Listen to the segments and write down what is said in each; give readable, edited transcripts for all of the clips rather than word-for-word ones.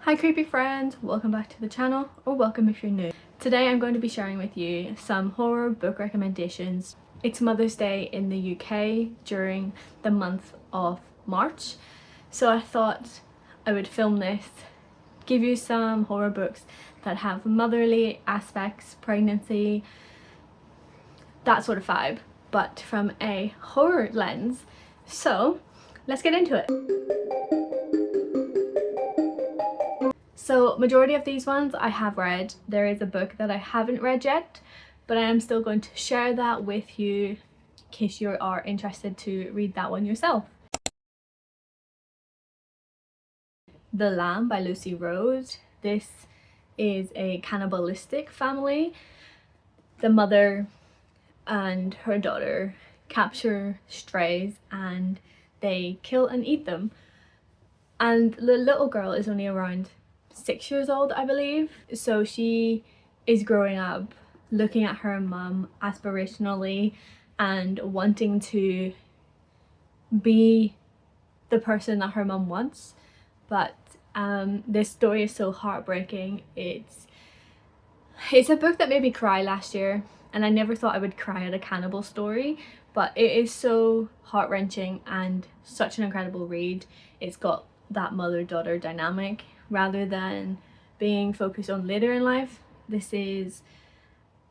Hi creepy friends, welcome back to the channel, or welcome if you're new. Today I'm going to be sharing with you some horror book recommendations. It's Mother's Day in the UK during the month of March, so I thought I would film this, give you some horror books that have motherly aspects, pregnancy, that sort of vibe, but from a horror lens. So let's get into it. So majority of these ones I have read. There is a book that I haven't read yet, but I am still going to share that with you in case you are interested to read that one yourself. The Lamb by Lucy Rose. This is a cannibalistic family. The mother and her daughter capture strays and they kill and eat them. And the little girl is only around 6 years old, I believe, so she is growing up looking at her mum aspirationally and wanting to be the person that her mum wants. But this story is so heartbreaking. It's a book that made me cry last year, and I never thought I would cry at a cannibal story, but it is so heart-wrenching and such an incredible read. It's got that mother-daughter dynamic rather than being focused on later in life. This is,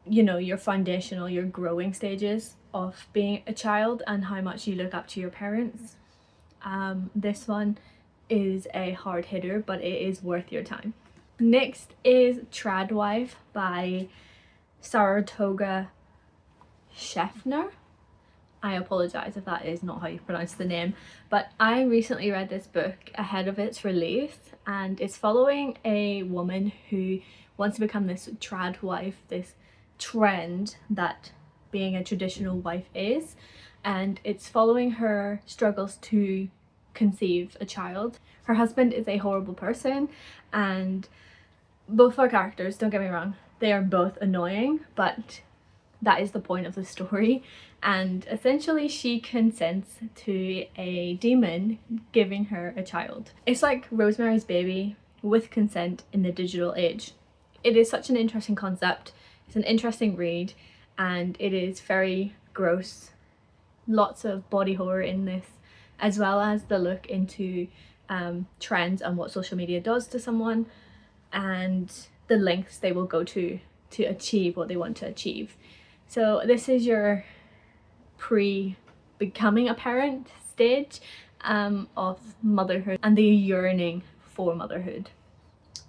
you know, your foundational, your growing stages of being a child and how much you look up to your parents. This one is a hard hitter, but it is worth your time. Next is Tradwife by Saratoga Schafer. I apologise if that is not how you pronounce the name, but I recently read this book ahead of its release, and it's following a woman who wants to become this trad wife, this trend that being a traditional wife is, and it's following her struggles to conceive a child. Her husband is a horrible person, and both our characters, don't get me wrong, they are both annoying, but that is the point of the story. And essentially she consents to a demon giving her a child. It's like Rosemary's Baby with consent in the digital age. It is such an interesting concept. It's an interesting read, and it is very gross. Lots of body horror in this, as well as the look into trends and what social media does to someone and the lengths they will go to achieve what they want to achieve. So this is your pre-becoming a parent stage of motherhood and the yearning for motherhood.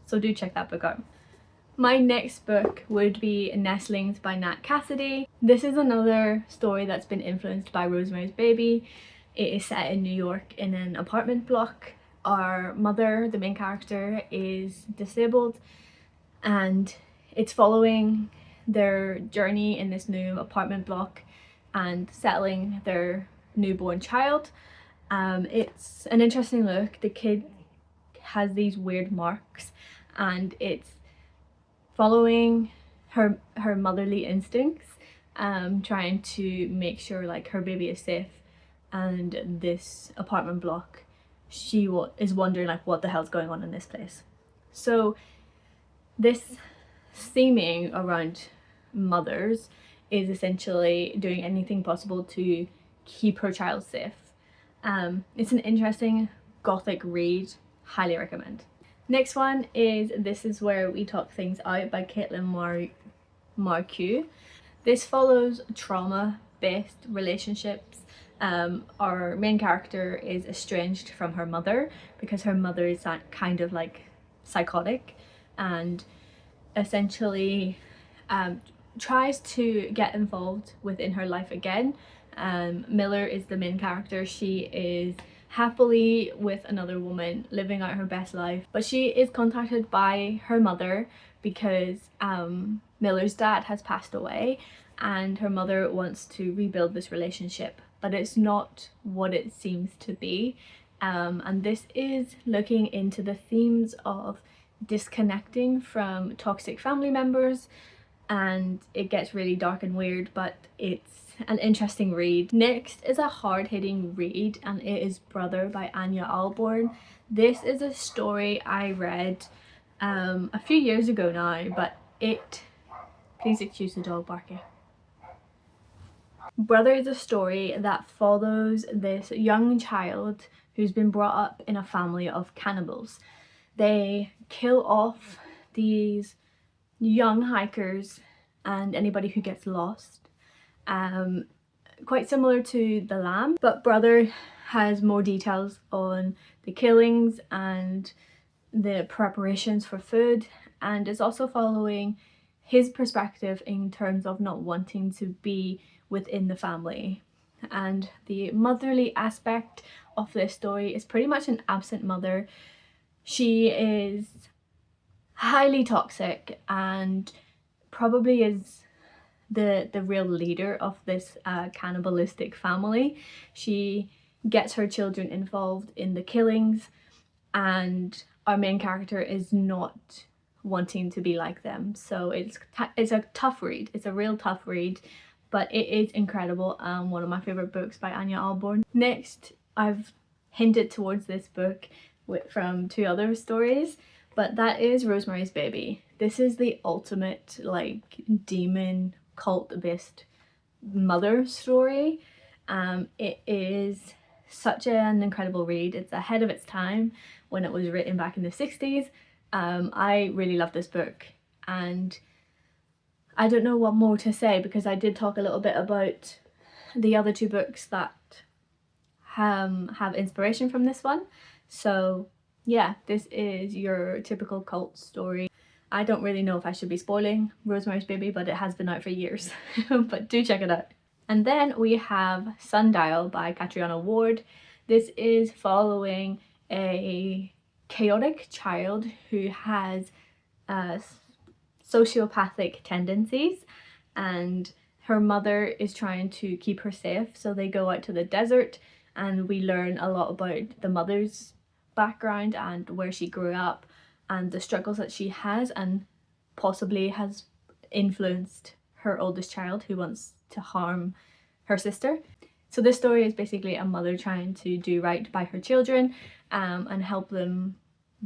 So do check that book out. My next book would be Nestlings by Nat Cassidy. This is another story that's been influenced by Rosemary's Baby. It is set in New York in an apartment block. Our mother, the main character, is disabled, and it's following their journey in this new apartment block and settling their newborn child. It's an interesting look. The kid has these weird marks, and it's following her motherly instincts, trying to make sure like her baby is safe. And this apartment block, she is wondering like what the hell's going on in this place. So this theming around mothers is essentially doing anything possible to keep her child safe. It's an interesting gothic read, highly recommend. Next one is This Is Where We Talk Things Out by Caitlin Marceau. This follows trauma-based relationships. Our main character is estranged from her mother because her mother is that kind of like psychotic, and essentially tries to get involved within her life again. Miller is the main character. She is happily with another woman, living out her best life, but she is contacted by her mother because Miller's dad has passed away, and her mother wants to rebuild this relationship, but it's not what it seems to be. And this is looking into the themes of disconnecting from toxic family members, and it gets really dark and weird, but it's an interesting read. Next is a hard-hitting read, and it is Brother by Ania Alhborn. This is a story I read a few years ago now, but please excuse the dog barking. Brother is a story that follows this young child who's been brought up in a family of cannibals. They kill off these young hikers and anybody who gets lost. Quite similar to The Lamb, but Brother has more details on the killings and the preparations for food, and is also following his perspective in terms of not wanting to be within the family. And the motherly aspect of this story is pretty much an absent mother. She is highly toxic and probably is the real leader of this cannibalistic family. She gets her children involved in the killings, and our main character is not wanting to be like them. So it's a tough read. It's a real tough read, but it is incredible and one of my favorite books by Ania Alhborn. Next, I've hinted towards this book from two other stories, but that is Rosemary's Baby. This is the ultimate like demon cult based mother story. It is such an incredible read. It's ahead of its time when it was written back in the 60s. I really love this book, and I don't know what more to say because I did talk a little bit about the other two books that have inspiration from this one. So yeah, this is your typical cult story. I don't really know if I should be spoiling Rosemary's Baby, but it has been out for years. But do check it out. And then we have Sundail by Catriona Ward. This is following a chaotic child who has sociopathic tendencies, and her mother is trying to keep her safe, so they go out to the desert, and we learn a lot about the mother's background and where she grew up and the struggles that she has, and possibly has influenced her oldest child who wants to harm her sister. So this story is basically a mother trying to do right by her children and help them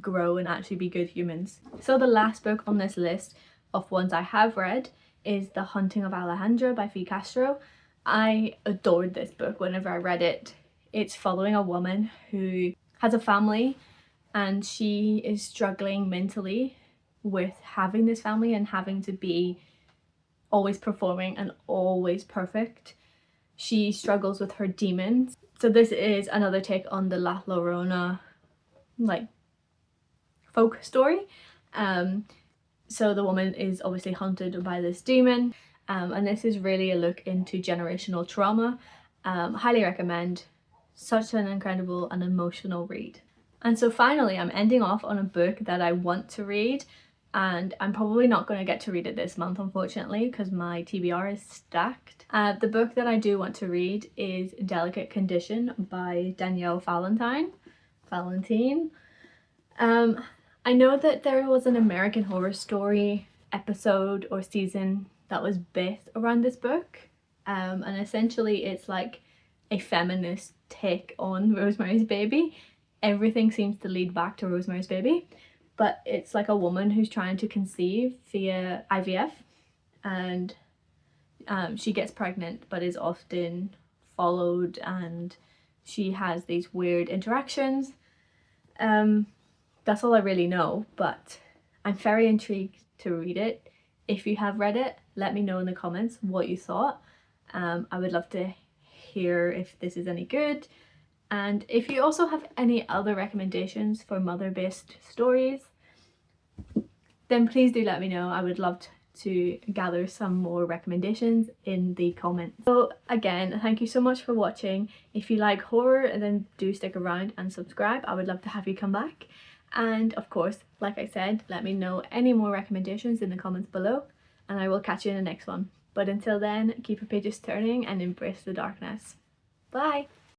grow and actually be good humans. So the last book on this list of ones I have read is The Haunting of Alejandra by Fi Castro. I adored this book whenever I read it. It's following a woman who has a family, and she is struggling mentally with having this family and having to be always performing and always perfect. She struggles with her demons. So this is another take on the La Llorona like folk story. So the woman is obviously haunted by this demon, and this is really a look into generational trauma. Highly recommend. Such an incredible and emotional read. And so finally, I'm ending off on a book that I want to read, and I'm probably not going to get to read it this month, unfortunately, because my TBR is stacked. The book that I do want to read is Delicate Condition by Danielle Valentine. I know that there was an American Horror Story episode or season that was based around this book, and essentially it's like a feminist take on Rosemary's Baby. Everything seems to lead back to Rosemary's Baby, but it's like a woman who's trying to conceive via IVF, and she gets pregnant but is often followed, and she has these weird interactions. That's all I really know, but I'm very intrigued to read it. If you have read it, let me know in the comments what you thought. I would love to hear if this is any good, and if you also have any other recommendations for mother-based stories, then please do let me know. I would love to gather some more recommendations in the comments. So again, thank you so much for watching. If you like horror, then do stick around and subscribe. I would love to have you come back. And of course, like I said, let me know any more recommendations in the comments below, and I will catch you in the next one. But until then, keep your pages turning and embrace the darkness. Bye!